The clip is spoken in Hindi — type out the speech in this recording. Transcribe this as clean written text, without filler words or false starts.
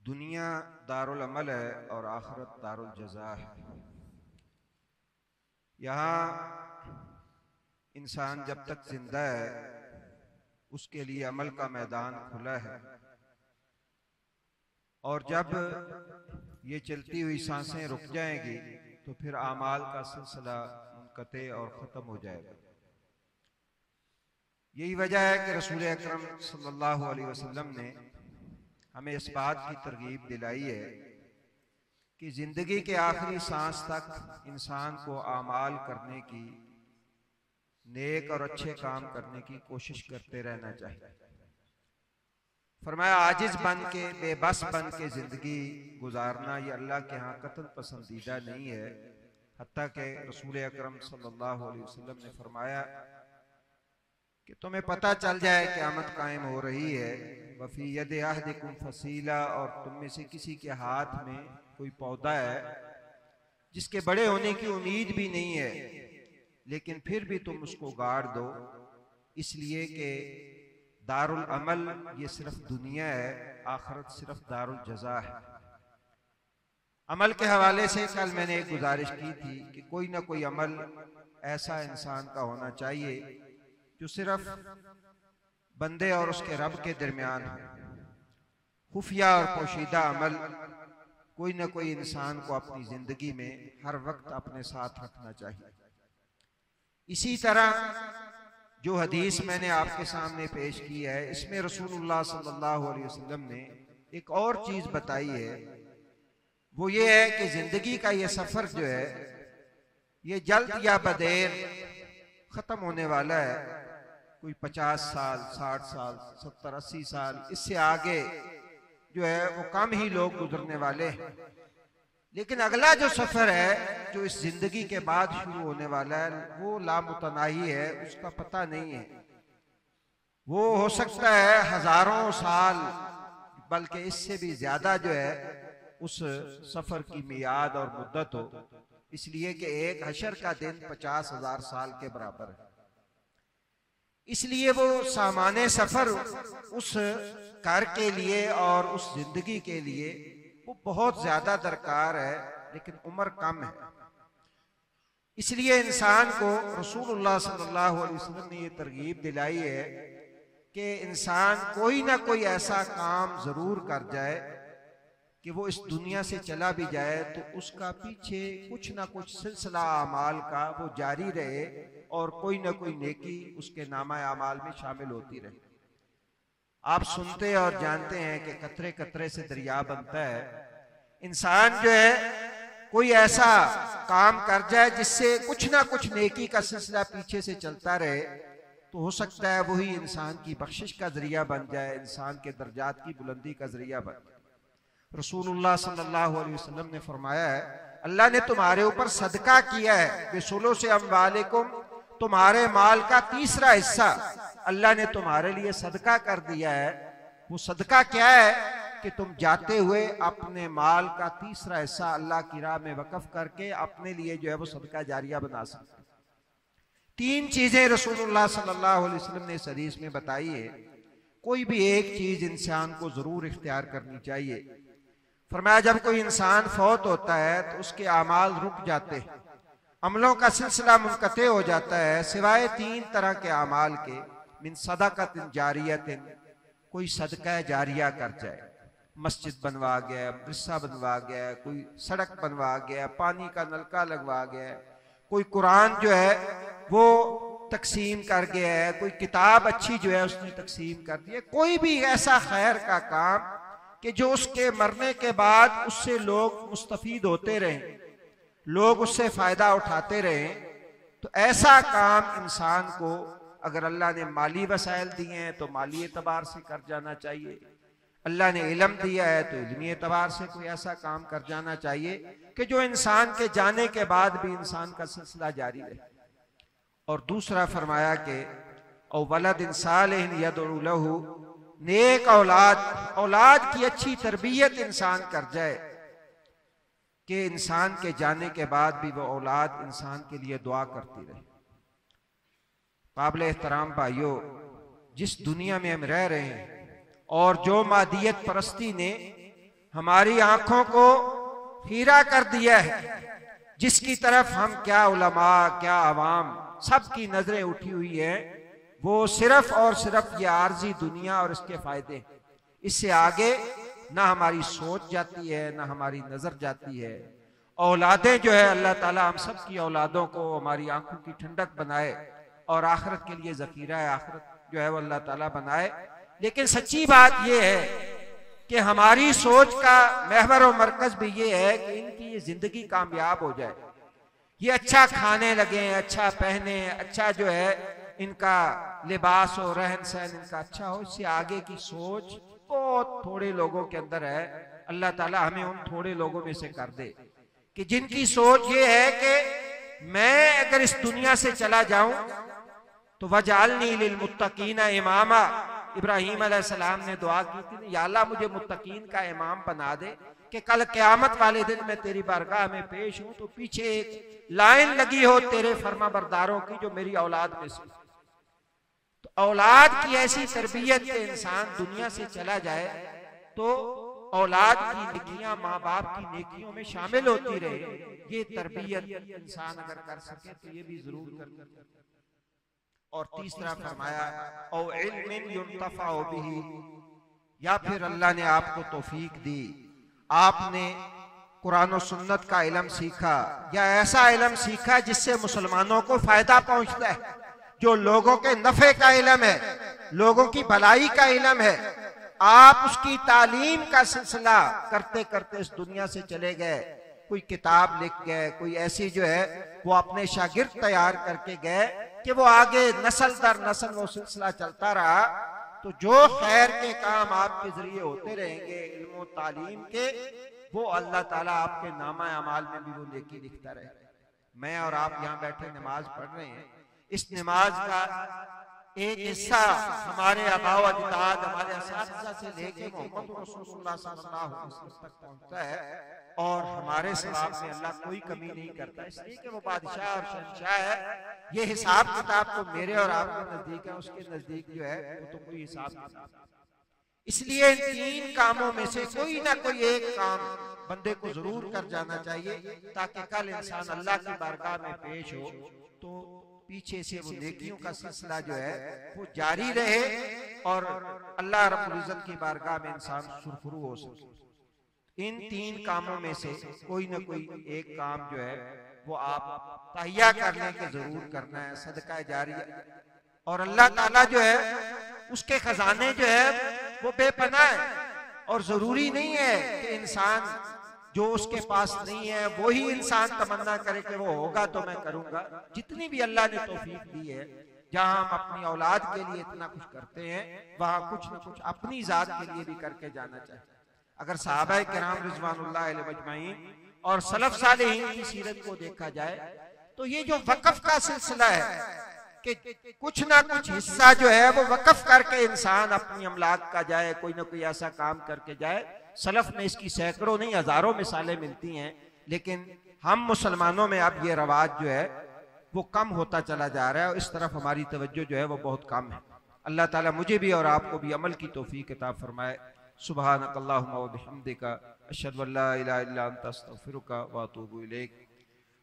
दुनिया दारुल अमल है और आखिरत दारुल जज़ा है। यहाँ इंसान जब तक जिंदा है उसके लिए अमल का मैदान खुला है, और जब ये चलती हुई सांसें रुक जाएंगी तो फिर आमाल का सिलसिला मुनक़ते और ख़त्म हो जाएगा। यही वजह है कि रसूल अकरम सल्लल्लाहु अलैहि वसल्लम ने हमें इस बात की तरगीब दिलाई है कि जिंदगी के आखिरी सांस तक इंसान को आमाल करने की, नेक और अच्छे काम करने की कोशिश करते रहना चाहिए। फरमाया, आजिज बन के, बेबस बन के जिंदगी गुजारना ये अल्लाह के यहाँ कतई पसंदीदा नहीं है। हत्ता के रसूल अकरम सल्लल्लाहु अलैहि वसल्लम ने फरमाया कि तुम्हें पता चल जाए क़यामत कायम हो रही है, वफ़ी यद अहदिकुम फसीला, और तुम में से किसी के हाथ में कोई पौधा है जिसके बड़े होने की उम्मीद भी नहीं है, लेकिन फिर भी तुम उसको गाड़ दो, इसलिए कि दारुल अमल ये सिर्फ दुनिया है, आखिरत सिर्फ दारुल जज़ा है। अमल के हवाले से कल मैंने एक गुजारिश की थी कि कोई ना कोई अमल ऐसा इंसान का होना चाहिए जो सिर्फ बंदे और उसके रब के दरमियान हो। खुफिया और पोशीदा अमल कोई ना कोई इंसान को अपनी जिंदगी में हर वक्त अपने साथ रखना चाहिए। इसी तरह जो हदीस मैंने आपके सामने पेश की है, इसमें रसूलुल्लाह सल्लल्लाहु अलैहि वसल्लम ने एक और चीज बताई है। वो ये है कि जिंदगी का ये सफर जो है ये जल्द या बदेर खत्म होने वाला है। कोई 50 साल, 60 साल, 70, 80 साल, इससे आगे जो है वो कम ही लोग गुजरने वाले हैं। लेकिन अगला जो सफर है जो इस जिंदगी के बाद शुरू होने वाला है वो लामुतनाही है, उसका पता नहीं है। वो हो सकता है हजारों साल, बल्कि इससे भी ज्यादा जो है उस सफर की मियाद और मुद्दत हो, इसलिए कि एक हशर का दिन 50,000 साल के बराबर है। इसलिए वो सामान्य सफर उस घर के लिए और उस जिंदगी के लिए वो बहुत ज्यादा दरकार है, लेकिन उम्र कम है। इसलिए इंसान को रसूलुल्लाह सल्लल्लाहु अलैहि वसल्लम ने ये तरगीब दिलाई है कि इंसान कोई ना कोई ऐसा काम जरूर कर जाए कि वो इस दुनिया से चला भी जाए तो उसका पीछे कुछ ना कुछ सिलसिला अमाल का वो जारी रहे और कोई ना कोई नेकी उसके नामा अमाल में शामिल होती रहे। आप सुनते और जानते हैं कि कतरे कतरे से दरिया बनता है। इंसान जो है कोई ऐसा काम कर जाए जिससे कुछ ना कुछ नेकी का सिलसिला पीछे से चलता रहे, तो हो सकता है वही इंसान की बख्शिश का जरिया बन जाए, इंसान के दर्जात की बुलंदी का जरिया बन जाए। रसूलुल्लाह सल्लल्लाहु अलैहि वसल्लम ने फरमाया है, अल्लाह ने तुम्हारे ऊपर सदका किया है, बिसुलो से अम्वालिकुम, तुम्हारे माल का तीसरा हिस्सा अल्लाह ने तुम्हारे लिए सदका कर दिया है। वो सदका क्या है कि तुम जाते हुए अपने माल का तीसरा हिस्सा अल्लाह की राह में वक्फ करके अपने लिए जो है वो सदका जारिया बना सकते। तीन चीजें रसूलुल्लाह सल्लल्लाहु अलैहि वसल्लम ने इस हदीस में बताई है। कोई भी एक चीज इंसान को जरूर इख्तियार करनी चाहिए। फरमाया, जब कोई इंसान फौत होता है तो उसके अमाल रुक जाते हैं, अमलों का सिलसिला मुनक़ते हो जाता है, सिवाय 3 तरह के अमाल के। मिन सदक़तिन जारियतिन, कोई सदका जारिया कर जाए, मस्जिद बनवा गया, मदरसा बनवा गया, कोई सड़क बनवा गया, पानी का नलका लगवा गया, कोई कुरान जो है वो तकसीम कर गया है, कोई किताब अच्छी जो है उसने तकसीम कर दी है। कोई भी ऐसा खैर का काम कि जो उसके मरने के बाद उससे लोग मुस्तफीद होते रहें, लोग उससे फायदा उठाते रहें, तो ऐसा काम इंसान को अगर अल्लाह ने माली वसाइल दिए हैं तो माली एतबार से कर जाना चाहिए, अल्लाह ने इल्म दिया है तो इल्मी एतबार से कोई ऐसा काम कर जाना चाहिए कि जो इंसान के जाने के बाद भी इंसान का सिलसिला जारी रहे। और दूसरा फरमाया कि औ वलदिन सालिहिन यदउ लहू, नेक औलाद, औलाद की अच्छी तरबियत इंसान कर जाए कि इंसान के जाने के बाद भी वो औलाद इंसान के लिए दुआ करती रहे। काबिल एहतराम भाइयों, जिस दुनिया में हम रह रहे हैं और जो मादियत परस्ती ने हमारी आंखों को खीरा कर दिया है, जिसकी तरफ हम क्या उलमा क्या अवाम सबकी नजरें उठी हुई है, वो सिर्फ और सिर्फ ये आर्जी दुनिया और इसके फायदे। इससे आगे ना हमारी सोच जाती है, ना हमारी नजर जाती है। औलादें जो है, अल्लाह ताला हम सब की औलादों को हमारी आंखों की ठंडक बनाए और आखिरत के लिए जखीरा है आखिरत जो है वो अल्लाह ताला बनाए। लेकिन सच्ची बात यह है कि हमारी सोच का महवर और मरकज भी ये है कि इनकी ये जिंदगी कामयाब हो जाए, ये अच्छा खाने लगे, अच्छा पहने, अच्छा जो है इनका लिबास और रहन सहन इनका अच्छा हो। इससे आगे की सोच बहुत थोड़े लोगों के अंदर है। अल्लाह ताला हमें उन थोड़े लोगों में से कर दे कि जिनकी सोच ये है कि मैं अगर इस दुनिया से चला जाऊं तो वजअलनी लिलमुत्तकीना इमामा। इब्राहीम अलैहिस्सलाम ने दुआ की थी, या अल्लाह मुझे मुत्तकीन का इमाम बना दे कि कल क़यामत वाले दिन मैं तेरी बारगाह में पेश हूं तो पीछे एक लाइन लगी हो तेरे फर्मा बरदारों की जो मेरी औलाद में से। तो औलाद की ऐसी तरबियत के इंसान दुनिया से चला जाए तो औलाद की नेकियां माँ बाप की नेकियों में शामिल होती रहे। ये तरबियत इंसान अगर कर सके तो ये भी जरूर कर। और तीसरा फरमाया औ इल्मिन युंतफअ बिही, या फिर अल्लाह ने आपको तौफीक दी, आपने कुरान और सुन्नत का इल्म सीखा या ऐसा इल्म सीखा जिससे मुसलमानों को फायदा पहुंचता है, जो लोगों के नफे का इल्म है, लोगों की भलाई का इल्म है। आप उसकी तालीम का सिलसिला करते करते इस दुनिया से चले गए, कोई किताब लिख गए, कोई ऐसी जो है वो अपने शागिर्द तैयार करके गए कि वो आगे नस्ल दर नस्ल वो सिलसिला चलता रहा। तो जो खैर के काम आपके जरिए होते रहेंगे इल्म तालीम के, वो अल्लाह ताला आपके नामा अमाल में भी वो नेकी लिखता रहे। मैं और आप यहाँ बैठे नमाज पढ़ रहे हैं, इस नमाज का एक हिस्सा हमारे आबाओ अजदाद हमारे असातिज़ा से लेके मोहम्मद रसूलुल्लाह सल्लल्लाहु अलैहि वसल्लम तक पहुंचता है और हमारे सवाब में अल्लाह कोई कमी नहीं करता, इसलिए कि वो बादशाह और शहंशाह है। ये हिसाब किताब तो मेरे और आपके नजदीक है, उसके नजदीक जो है वो तो कोई हिसाब किताब। इसलिए इन तीन कामों में से कोई ना कोई एक काम बंदे को जरूर कर जाना चाहिए, ताकि कल इंसान अल्लाह की बारगाह में पेश हो तो पीछे से वो नेकियों का सिलसिला जो है वो जारी रहे और अल्लाह रब्बुल इज्जत की बारगाह में इंसान सुरखरू हो सके। इन तीन कामों में से कोई ना कोई एक काम जो है वो आप तहिया करने के जरूर करना है, सदका जारिया। और अल्लाह ताला जो है उसके खजाने जो है वो बेपनाह है और जरूरी नहीं है कि इंसान जो उसके पास नहीं है वही इंसान तमन्ना करे कि वो होगा तो मैं करूंगा। जितनी भी अल्लाह ने तौफीक दी है, जहां हम अपनी औलाद के लिए इतना कुछ करते हैं, वहां कुछ न कुछ अपनी जात के लिए भी करके जाना चाहिए। अगर सहाबाए किराम रिज़वानुल्लाह अलैहिम अजमाइन और सलफ सालेहीन की सीरत को देखा जाए तो ये जो वक़्फ़ का सिलसिला है कि कुछ ना कुछ हिस्सा जो है वो वक़्फ़ करके इंसान अपनी अमलाक का जाए, कोई ना कोई ऐसा काम करके जाए। सलफ में इसकी सैकड़ों नहीं हजारों मिसालें मिलती हैं, लेकिन हम मुसलमानों में अब ये रवाज जो है वो कम होता चला जा रहा है और इस तरफ हमारी तवज्जो जो है वो बहुत कम है। अल्लाह ताला मुझे भी और आपको भी अमल की तौफीक अता फरमाए। सुब्हानकल्लाहुम्मा व बिहम्दिका अशहदु अल्ला इलाहा इल्ला अंता अस्तगफिरुका व अतूबु इलैक।